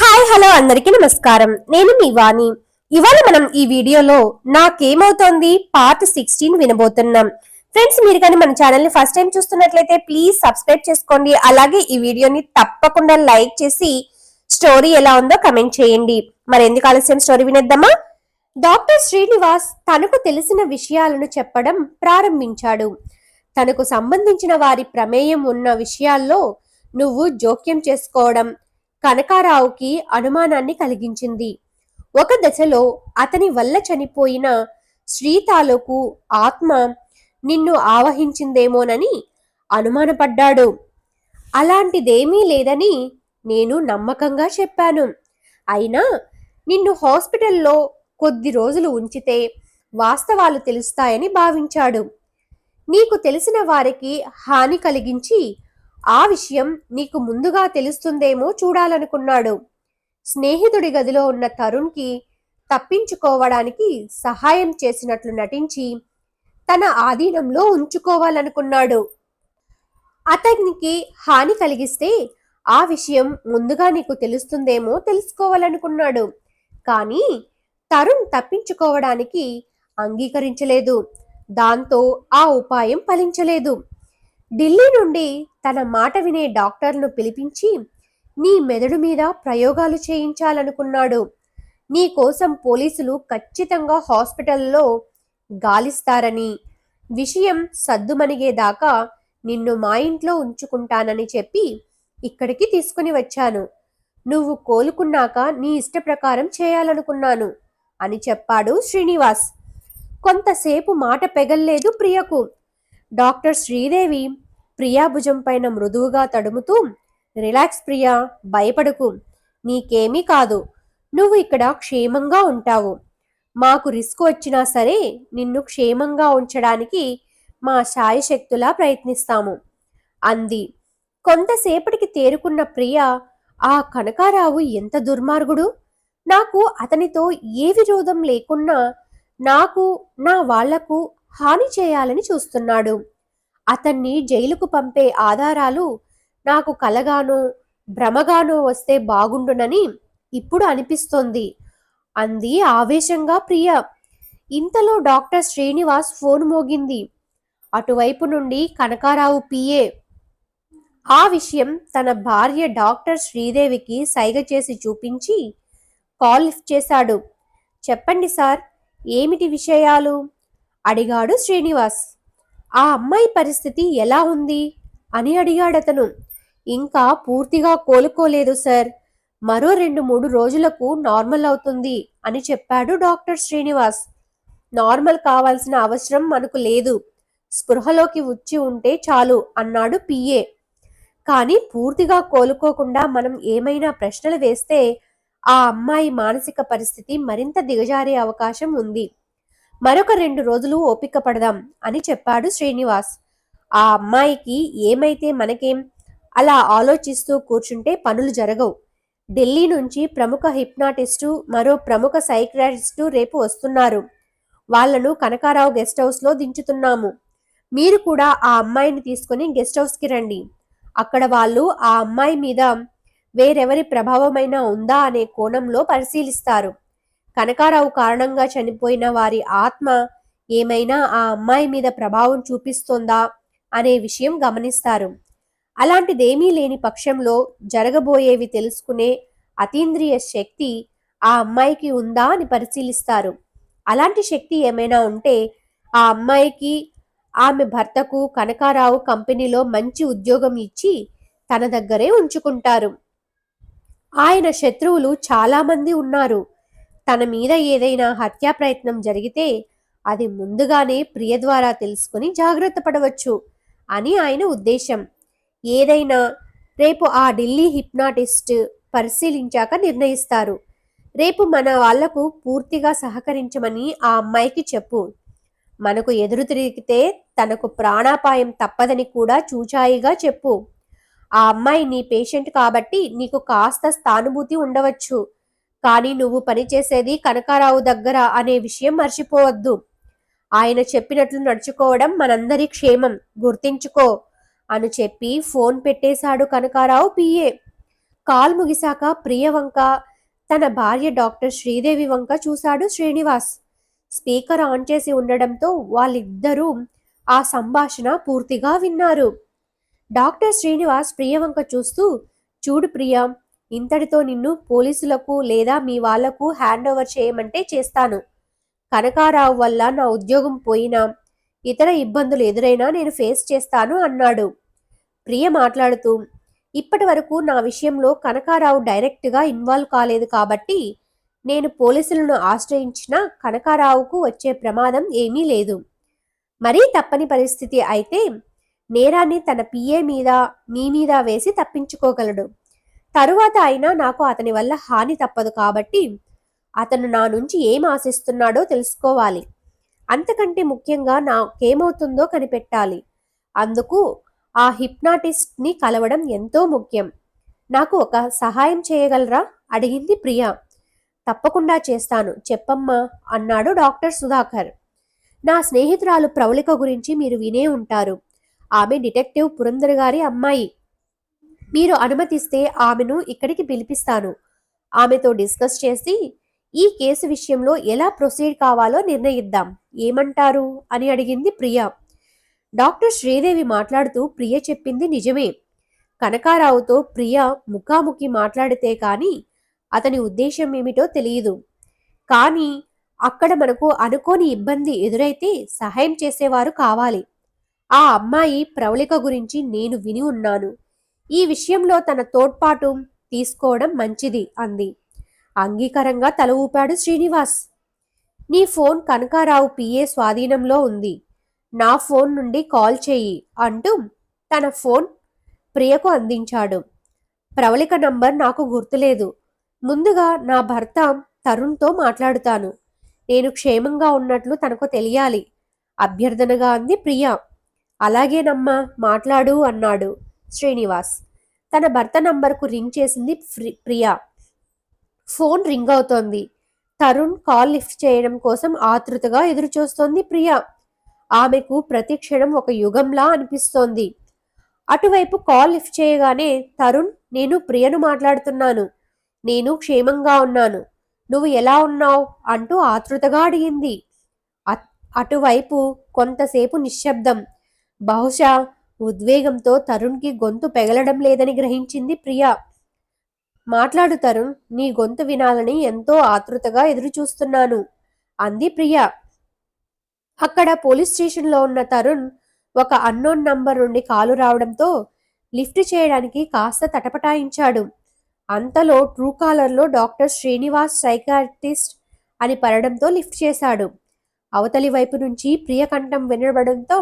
Hi hello అందరికీ నమస్కారం. నేను మీ వాణి. ఇవాళ మనం ఈ వీడియోలో నాకేమవుతోంది పార్ట్ 16 వినబోతున్నాం. ఫ్రెండ్స్, మీరు కానీ మన ఛానల్ ని ఫస్ట్ టైం చూస్తున్నట్లయితే ప్లీజ్ సబ్స్క్రైబ్ చేసుకోండి. అలాగే ఈ వీడియోని తప్పకుండా లైక్ చేసి స్టోరీ ఎలా ఉందో కమెంట్ చేయండి. మరి ఎందుకు ఆలస్యం, స్టోరీ వినేద్దామా? డాక్టర్ శ్రీనివాస్ తనకు తెలిసిన విషయాలను చెప్పడం ప్రారంభించాడు. తనకు సంబంధించిన వారి ప్రమేయం ఉన్న విషయాల్లో నువ్వు జోక్యం చేసుకోవడం కనకారావుకి అనుమానాన్ని కలిగించింది. ఒక దశలో అతని వల్ల చనిపోయిన శ్రీ తాలూకు ఆత్మ నిన్ను ఆవహించిందేమోనని అనుమానపడ్డాడు. అలాంటిదేమీ లేదని నేను నమ్మకంగా చెప్పాను. అయినా నిన్ను హాస్పిటల్లో కొద్ది రోజులు ఉంచితే వాస్తవాలు తెలుస్తాయని భావించాడు. నీకు తెలిసిన వారికి హాని కలిగించి ఆ విషయం నీకు ముందుగా తెలుస్తుందేమో చూడాలనుకున్నాడు. స్నేహితుడి గదిలో ఉన్న తరుణ్కి తప్పించుకోవడానికి సహాయం చేసినట్లు నటించి తన ఆధీనంలో ఉంచుకోవాలనుకున్నాడు. అతనికి హాని కలిగిస్తే ఆ విషయం ముందుగా నీకు తెలుస్తుందేమో తెలుసుకోవాలనుకున్నాడు. కానీ తరుణ్ తప్పించుకోవడానికి అంగీకరించలేదు. దాంతో ఆ ఉపాయం ఫలించలేదు. ఢిల్లీ నుండి తన మాట వినే డాక్టర్ను పిలిపించి నీ మెదడు మీద ప్రయోగాలు చేయించాలనుకున్నాడు. నీ కోసం పోలీసులు ఖచ్చితంగా హాస్పిటల్లో గాలిస్తారని, విషయం సద్దుమణిగేదాకా నిన్ను మా ఇంట్లో ఉంచుకుంటానని చెప్పి ఇక్కడికి తీసుకుని వచ్చాను. నువ్వు కోలుకున్నాక నీ ఇష్ట ప్రకారం చేయాలనుకున్నాను అని చెప్పాడు శ్రీనివాస్. కొంతసేపు మాట పెగల్లేదు ప్రియకు. డాక్టర్ శ్రీదేవి ప్రియా భుజం పైన మృదువుగా తడుముతూ, రిలాక్స్ ప్రియా, భయపడకు, నీకేమీ కాదు, నువ్వు ఇక్కడ క్షేమంగా ఉంటావు. మాకు రిస్క్ వచ్చినా సరే నిన్ను క్షేమంగా ఉంచడానికి మా శాయశక్తులా ప్రయత్నిస్తాము అంది. కొంతసేపటికి తేరుకున్న ప్రియ, ఆ కనకారావు ఎంత దుర్మార్గుడు! నాకు అతనితో ఏ విరోధం లేకున్నా నాకు, నా వాళ్లకు హాని చేయాలని చూస్తున్నాడు. అతన్ని జైలుకు పంపే ఆధారాలు నాకు కలగానో భ్రమగానో వస్తే బాగుండునని ఇప్పుడు అనిపిస్తోంది అంది ఆవేశంగా ప్రియ. ఇంతలో డాక్టర్ శ్రీనివాస్ ఫోన్ మోగింది. అటువైపు నుండి కనకారావు పిఏ ఆ విషయం తన భార్య డాక్టర్ శ్రీదేవికి సైగ చేసి చూపించి కాల్ లిఫ్ట్ చేశాడు. చెప్పండి సార్, ఏమిటి విషయాలు అడిగాడు శ్రీనివాస్. ఆ అమ్మాయి పరిస్థితి ఎలా ఉంది అని అడిగాడతను. ఇంకా పూర్తిగా కోలుకోలేదు సార్, మరో 2-3 రోజులకు నార్మల్ అవుతుంది అని చెప్పాడు డాక్టర్ శ్రీనివాస్. నార్మల్ కావాల్సిన అవసరం మనకు లేదు, స్పృహలోకి వచ్చి ఉంటే చాలు అన్నాడు పిఏ. కానీ పూర్తిగా కోలుకోకుండా మనం ఏమైనా ప్రశ్నలు వేస్తే ఆ అమ్మాయి మానసిక పరిస్థితి మరింత దిగజారే అవకాశం ఉంది. మరొక 2 రోజులు ఓపిక పడదాం అని చెప్పాడు శ్రీనివాస్. ఆ అమ్మాయికి ఏమైతే మనకేం, అలా ఆలోచిస్తూ కూర్చుంటే పనులు జరగవు. ఢిల్లీ నుంచి ప్రముఖ హిప్నాటిస్టు, మరో ప్రముఖ సైకియాట్రిస్టు రేపు వస్తున్నారు. వాళ్లను కనకారావు గెస్ట్ హౌస్ లో దించుతున్నాము. మీరు కూడా ఆ అమ్మాయిని తీసుకుని గెస్ట్ హౌస్ కి రండి. అక్కడ వాళ్ళు ఆ అమ్మాయి మీద వేరెవరి ప్రభావమైనా ఉందా అనే కోణంలో పరిశీలిస్తారు. కనకారావు కారణంగా చనిపోయిన వారి ఆత్మ ఏమైనా ఆ అమ్మాయి మీద ప్రభావం చూపిస్తోందా అనే విషయం గమనిస్తారు. అలాంటిదేమీ లేని పక్షంలో జరగబోయేవి తెలుసుకునే అతీంద్రియ శక్తి ఆ అమ్మాయికి ఉందా అని పరిశీలిస్తారు. అలాంటి శక్తి ఏమైనా ఉంటే ఆ అమ్మాయికి, ఆమె భర్తకు కనకారావు కంపెనీలో మంచి ఉద్యోగం ఇచ్చి తన దగ్గరే ఉంచుకుంటారు. ఆయన శత్రువులు చాలా మంది ఉన్నారు. తన మీద ఏదైనా హత్యా ప్రయత్నం జరిగితే అది ముందుగానే ప్రియ ద్వారా తెలుసుకుని జాగ్రత్త పడవచ్చు అని ఆయన ఉద్దేశం. ఏదైనా రేపు ఆ ఢిల్లీ హిప్నాటిస్ట్ పరిశీలించాక నిర్ణయిస్తారు. రేపు మన వాళ్లకు పూర్తిగా సహకరించమని ఆ అమ్మాయికి చెప్పు. మనకు ఎదురు తిరిగితే తనకు ప్రాణాపాయం తప్పదని కూడా చూచాయిగా చెప్పు. ఆ అమ్మాయి నీ పేషెంట్ కాబట్టి నీకు కాస్త స్థానుభూతి ఉండవచ్చు. కానీ నువ్వు పనిచేసేది కనకారావు దగ్గర అనే విషయం మర్చిపోవద్దు. ఆయన చెప్పినట్లు నడుచుకోవడం మనందరి క్షేమం, గుర్తించుకో అని చెప్పి ఫోన్ పెట్టేశాడు కనకారావు పిఏ. కాల్ ముగిశాక ప్రియ వంక, తన భార్య డాక్టర్ శ్రీదేవి వంక చూశాడు శ్రీనివాస్. స్పీకర్ ఆన్ చేసి ఉండడంతో వాళ్ళిద్దరూ ఆ సంభాషణ పూర్తిగా విన్నారు. డాక్టర్ శ్రీనివాస్ ప్రియ వంక చూస్తూ, చూడు ప్రియా, ఇంతటితో నిన్ను పోలీసులకు లేదా మీ వాళ్లకు హ్యాండ్ ఓవర్ చేయమంటే చేస్తాను. కనకారావు వల్ల నా ఉద్యోగం పోయినా, ఇతర ఇబ్బందులు ఎదురైనా నేను ఫేస్ చేస్తాను అన్నాడు. ప్రియ మాట్లాడుతూ, ఇప్పటి వరకు నా విషయంలో కనకారావు డైరెక్ట్గా ఇన్వాల్వ్ కాలేదు కాబట్టి నేను పోలీసులను ఆశ్రయించినా కనకారావుకు వచ్చే ప్రమాదం ఏమీ లేదు. మరీ తప్పని పరిస్థితి అయితే నేరాన్ని తన పిఏ మీద మీ మీద వేసి తప్పించుకోగలడు. తరువాత అయినా నాకు అతని వల్ల హాని తప్పదు కాబట్టి అతను నా నుంచి ఏం ఆశిస్తున్నాడో తెలుసుకోవాలి. అంతకంటే ముఖ్యంగా నాకేమవుతుందో కనిపెట్టాలి. అందుకు ఆ హిప్నాటిస్ట్ని కలవడం ఎంతో ముఖ్యం. నాకు ఒక సహాయం చేయగలరా అడిగింది ప్రియా. తప్పకుండా చేస్తాను, చెప్పమ్మా అన్నాడు డాక్టర్ సుధాకర్. నా స్నేహితురాలు ప్రవళిక గురించి మీరు వినే ఉంటారు. ఆమె డిటెక్టివ్ పురందర్ గారి అమ్మాయి. మీరు అనుమతిస్తే ఆమెను ఇక్కడికి పిలిపిస్తాను. ఆమెతో డిస్కస్ చేసి ఈ కేసు విషయంలో ఎలా ప్రొసీడ్ కావాలో నిర్ణయిద్దాం. ఏమంటారు అని అడిగింది ప్రియ. డాక్టర్ శ్రీదేవి మాట్లాడుతూ, ప్రియ చెప్పింది నిజమే. కనకారావుతో ప్రియ ముఖాముఖి మాట్లాడితే కానీ అతని ఉద్దేశం ఏమిటో తెలియదు. కానీ అక్కడ మనకు అనుకోని ఇబ్బంది ఎదురైతే సహాయం చేసేవారు కావాలి. ఆ అమ్మాయి ప్రవళిక గురించి నేను విని ఉన్నాను. ఈ విషయంలో తన తోడ్పాటు తీసుకోవడం మంచిది అంది. అంగీకారంగా తల ఊపాడు శ్రీనివాస్. నీ ఫోన్ కనకారావు పిఏ స్వాధీనంలో ఉంది. నా ఫోన్ నుండి కాల్ చేయి అంటూ తన ఫోన్ ప్రియకు అందించాడు. ప్రవళిక నంబర్ నాకు గుర్తులేదు. ముందుగా నా భర్త తరుణ్తో మాట్లాడుతాను. నేను క్షేమంగా ఉన్నట్లు తనకు తెలియాలి అభ్యర్థనగా అంది ప్రియ. అలాగేనమ్మా, మాట్లాడు అన్నాడు శ్రీనివాస్. తన భర్త నంబర్కు రింగ్ చేసింది ప్రియా. ఫోన్ రింగ్ అవుతోంది. తరుణ్ కాల్ లిఫ్ట్ చేయడం కోసం ఆతృతగా ఎదురుచూస్తోంది ప్రియా. ఆమెకు ప్రతి క్షణం ఒక యుగంలా అనిపిస్తోంది. అటువైపు కాల్ లిఫ్ట్ చేయగానే, తరుణ్, నేను ప్రియను మాట్లాడుతున్నాను. నేను క్షేమంగా ఉన్నాను. నువ్వు ఎలా ఉన్నావు అంటూ ఆతృతగా అడిగింది. అటువైపు కొంతసేపు నిశ్శబ్దం. బహుశా ఉద్వేగంతో తరుణ్కి గొంతు పెగలడం లేదని గ్రహించింది ప్రియా. మాట్లాడు తరుణ్, నీ గొంతు వినాలని ఎంతో ఆతృతగా ఎదురుచూస్తున్నాను అంది ప్రియా. అక్కడ పోలీస్ స్టేషన్లో ఉన్న తరుణ్ ఒక అన్నోన్ నంబర్ నుండి కాలు రావడంతో లిఫ్ట్ చేయడానికి కాస్త తటపటాయించాడు. అంతలో ట్రూ కాలర్లో డాక్టర్ శ్రీనివాస్ సైకాట్రిస్ట్ అని పడడంతో లిఫ్ట్ చేశాడు. అవతలి వైపు నుంచి ప్రియ కంఠం వినబడంతో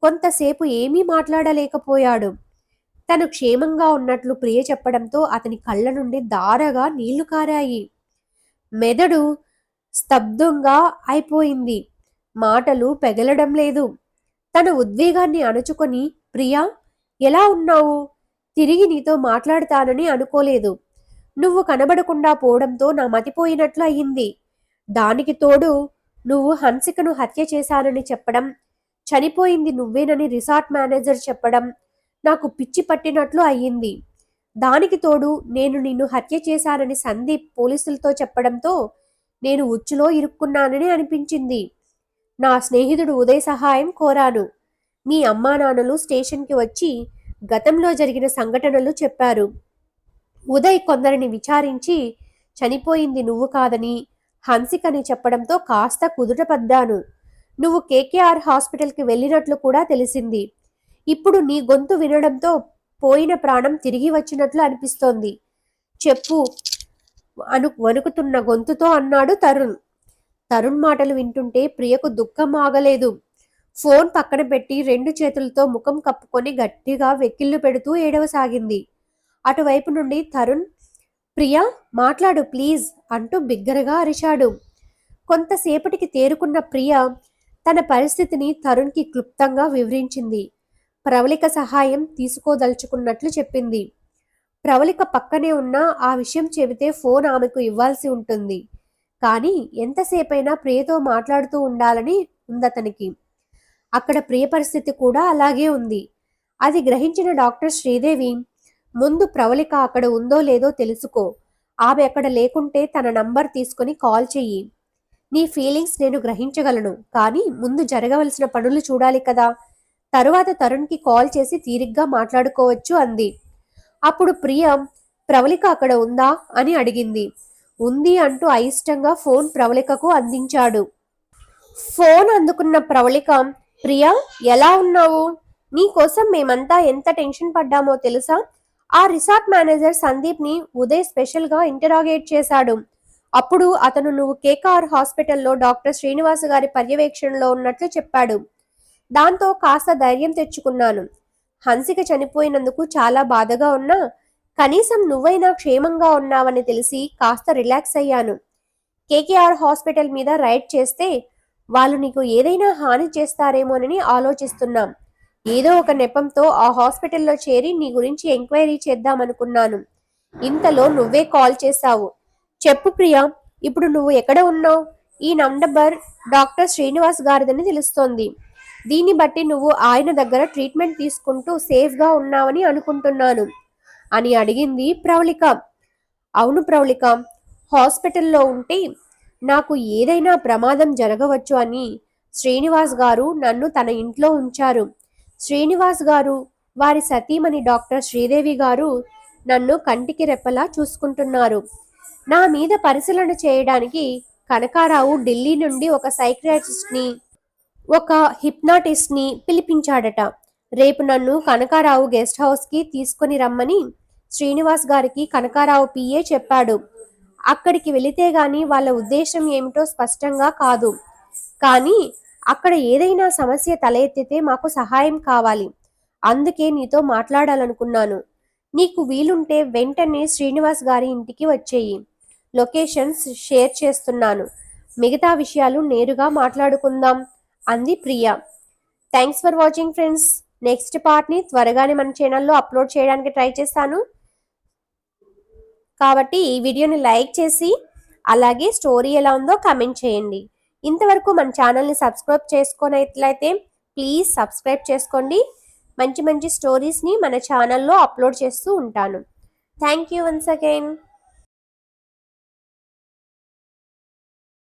కొంతసేపు ఏమీ మాట్లాడలేకపోయాడు. తను క్షేమంగా ఉన్నట్లు ప్రియ చెప్పడంతో అతని కళ్ళ నుండి ధారగా నీళ్లు కారాయి. మెదడు స్తబ్దంగా అయిపోయింది. మాటలు పెగలడం లేదు. తన ఉద్వేగాన్ని అణుచుకొని, ప్రియా, ఎలా ఉన్నావు? తిరిగి నీతో మాట్లాడతానని అనుకోలేదు. నువ్వు కనబడకుండా పోవడంతో నా మతిపోయినట్లు అయ్యింది. దానికి తోడు నువ్వు హన్సికను హత్య చేశానని చెప్పడం, చనిపోయింది నువ్వేనని రిసార్ట్ మేనేజర్ చెప్పడం నాకు పిచ్చి పట్టినట్లు అయ్యింది. దానికి తోడు నేను నిన్ను హత్య చేశానని సందీప్ పోలీసులతో చెప్పడంతో నేను ఉచ్చులో ఇరుక్కున్నానని అనిపించింది. నా స్నేహితుడు ఉదయ్ సహాయం కోరాను. మీ అమ్మా నాన్నలు స్టేషన్కి వచ్చి గతంలో జరిగిన సంఘటనలు చెప్పారు. ఉదయ్ కొందరిని విచారించి చనిపోయింది నువ్వు కాదని హన్సికని చెప్పడంతో కాస్త కుదుటపడ్డాను. నువ్వు కేకేఆర్ హాస్పిటల్కి వెళ్ళినట్లు కూడా తెలిసింది. ఇప్పుడు నీ గొంతు వినడంతో పోయిన ప్రాణం తిరిగి వచ్చినట్లు అనిపిస్తోంది. చెప్పు వణుకుతున్న గొంతుతో అన్నాడు తరుణ్. తరుణ్ మాటలు వింటుంటే ప్రియకు దుఃఖం ఆగలేదు. ఫోన్ పక్కన పెట్టి 2 చేతులతో ముఖం కప్పుకొని గట్టిగా వెక్కిళ్ళు పెడుతూ ఏడవసాగింది. అటువైపు నుండి తరుణ్, ప్రియా, మాట్లాడు ప్లీజ్ అంటూ బిగ్గరగా అరిచాడు. కొంతసేపటికి తేరుకున్న ప్రియ తన పరిస్థితిని తరుణ్కి క్లుప్తంగా వివరించింది. ప్రవళిక సహాయం తీసుకోదలుచుకున్నట్లు చెప్పింది. ప్రవళిక పక్కనే ఉన్నా ఆ విషయం చెబితే ఫోన్ ఆమెకు ఇవ్వాల్సి ఉంటుంది. కానీ ఎంతసేపైనా ప్రియతో మాట్లాడుతూ ఉండాలని ఉందతనికి. అక్కడ ప్రియ పరిస్థితి కూడా అలాగే ఉంది. అది గ్రహించిన డాక్టర్ శ్రీదేవి, ముందు ప్రవళిక అక్కడ ఉందో లేదో తెలుసుకో. ఆమె అక్కడ లేకుంటే తన నంబర్ తీసుకుని కాల్ చెయ్యి. నీ ఫీలింగ్స్ నేను గ్రహించగలను, కానీ ముందు జరగవలసిన పనులు చూడాలి కదా. తరువాత తరుణ్కి కాల్ చేసి తీరిగ్గా మాట్లాడుకోవచ్చు అంది. అప్పుడు ప్రియ ప్రవళిక అక్కడ ఉందా అని అడిగింది. ఉంది అంటూ అయిష్టంగా ఫోన్ ప్రవళికకు అందించాడు. ఫోన్ అందుకున్న ప్రవళిక, ప్రియా ఎలా ఉన్నావు? నీకోసం మేమంతా ఎంత టెన్షన్ పడ్డామో తెలుసా? ఆ రిసార్ట్ మేనేజర్ సందీప్ ని ఉదయ్ స్పెషల్ గా ఇంటరాగేట్ చేశాడు. అప్పుడు అతను నువ్వు కేకేఆర్ హాస్పిటల్లో డాక్టర్ శ్రీనివాస్ గారి పర్యవేక్షణలో ఉన్నట్లు చెప్పాడు. దాంతో కాస్త ధైర్యం తెచ్చుకున్నాను. హన్సిక చనిపోయినందుకు చాలా బాధగా ఉన్నా కనీసం నువ్వైనా క్షేమంగా ఉన్నావని తెలిసి కాస్త రిలాక్స్ అయ్యాను. కేకేఆర్ హాస్పిటల్ మీద రైడ్ చేస్తే వాళ్ళు నీకు ఏదైనా హాని చేస్తారేమోనని ఆలోచిస్తున్నాం. ఏదో ఒక నెపంతో ఆ హాస్పిటల్లో చేరి నీ గురించి ఎంక్వైరీ చేద్దామనుకున్నాను. ఇంతలో నువ్వే కాల్ చేశావు. చెప్పు ప్రియా, ఇప్పుడు నువ్వు ఎక్కడ ఉన్నావు? ఈ నంబర్ డాక్టర్ శ్రీనివాస్ గారిదని తెలుస్తోంది. దీన్ని బట్టి నువ్వు ఆయన దగ్గర ట్రీట్మెంట్ తీసుకుంటూ సేఫ్గా ఉన్నావని అనుకుంటున్నాను అని అడిగింది ప్రవళిక. అవును ప్రవళిక, హాస్పిటల్లో ఉంటే నాకు ఏదైనా ప్రమాదం జరగవచ్చు అని శ్రీనివాస్ గారు నన్ను తన ఇంట్లో ఉంచారు. శ్రీనివాస్ గారు, వారి సతీమణి డాక్టర్ శ్రీదేవి గారు నన్ను కంటికి రెప్పలా చూసుకుంటున్నారు. నా మీద పరిశీలన చేయడానికి కనకారావు ఢిల్లీ నుండి ఒక సైకియాట్రిస్ట్ని, ఒక హిప్నాటిస్ట్ని పిలిపించాడట. రేపు నన్ను కనకారావు గెస్ట్ హౌస్కి తీసుకుని రమ్మని శ్రీనివాస్ గారికి కనకారావు పిఏ చెప్పాడు. అక్కడికి వెళితే గాని వాళ్ళ ఉద్దేశం ఏమిటో స్పష్టంగా కాదు. కానీ అక్కడ ఏదైనా సమస్య తలెత్తితే మాకు సహాయం కావాలి. అందుకే నీతో మాట్లాడాలనుకున్నాను. నీకు వీలుంటే వెంటనే శ్రీనివాస్ గారి ఇంటికి వచ్చేయి. లొకేషన్స్ షేర్ చేస్తున్నాను. మిగతా విషయాలు నేరుగా మాట్లాడుకుందాం అంది Priya. Thanks for watching friends. Next పార్ట్ని త్వరగానే మన ఛానల్లో అప్లోడ్ చేయడానికి ట్రై చేస్తాను. కాబట్టి ఈ వీడియోని లైక్ చేసి అలాగే స్టోరీ ఎలా ఉందో కామెంట్ చేయండి. ఇంతవరకు మన ఛానల్ని సబ్స్క్రైబ్ చేసుకున్నట్లయితే ప్లీజ్ సబ్స్క్రైబ్ చేసుకోండి. మంచి మంచి స్టోరీస్ని మన ఛానల్లో అప్లోడ్ చేస్తూ ఉంటాను. Thank you once again.